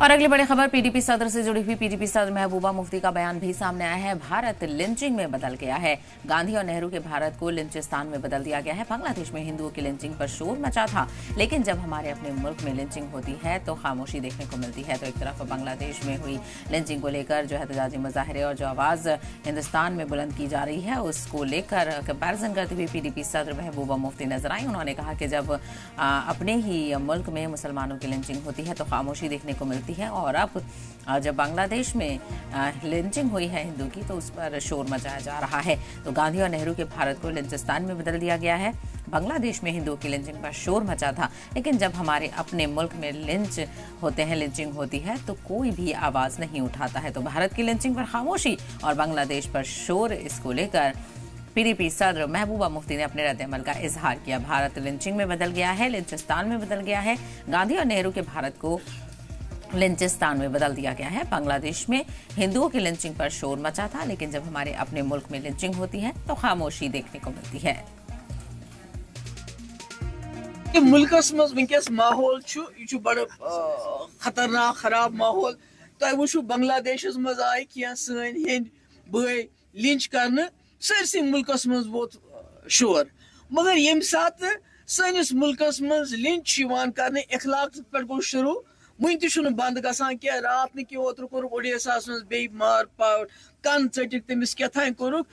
और अगली बड़ी खबर पीडीपी सदर से जुड़ी हुई। पीडीपी सदर महबूबा मुफ्ती का बयान भी सामने आया है। भारत लिंचिंग में बदल गया है। गांधी और नेहरू के भारत को लिंचिस्तान में बदल दिया गया है। बांग्लादेश में हिंदुओं की लिंचिंग पर शोर मचा था, लेकिन जब हमारे अपने मुल्क में लिंचिंग होती है तो खामोशी देखने को मिलती है। तो एक तरफ बांग्लादेश में हुई लिंचिंग को लेकर जो एहतजाजी मुजाहरे और जो आवाज हिंदुस्तान में बुलंद की जा रही है उसको लेकर कंपैरिजन करते हुए पीडीपी सदर महबूबा मुफ्ती नजर आई। उन्होंने कहा कि जब अपने ही मुल्क में मुसलमानों की लिंचिंग होती है तो खामोशी देखने को मिलती है, और अब जब बांग्लादेश में लिंचिंग हुई है हिंदू की तो उस पर शोर मचाया जा रहा है। तो गांधी और नेहरू के भारत को लिंचिस्तान में बदल दिया गया है। बांग्लादेश में हिंदुओं की लिंचिंग पर शोर मचा था, लेकिन जब हमारे अपने मुल्क में लिंचिंग होती है तो कोई भी आवाज नहीं उठाता है। तो भारत की लिंचिंग पर खामोशी और बांग्लादेश पर शोर, इसको लेकर पीडीपी सदर महबूबा मुफ्ती ने अपने रद्द-ए-अमल का इजहार किया। भारत लिंचिंग में बदल गया है, लिंचिस्तान में बदल गया है। गांधी और नेहरू के भारत को लिंचिस्तान में बदल दिया गया है। बांग्लादेश में हिंदुओं की लिंचिंग पर शोर मचा था, लेकिन जब हमारे अपने मुल्क में लिंचिंग होती है तो खामोशी देखने को मिलती है। मुल्कस मज वनकस माहौल बड़ खतरनाक खराब माहौल। तुम वो बांग्लादेश मज आए क्या सन हिंद बई लिंच कर सरसी मुल्कस मज वोत शोर, मगर ये सात सनिस मुल्कस मज लिंच कर इखलाक पे गो शुरू वन तुम बंद गसान क्या। रात कि ओतर कोर ओडियस मज बे मार पाट कन चटिक तमिस क्या कोरुक।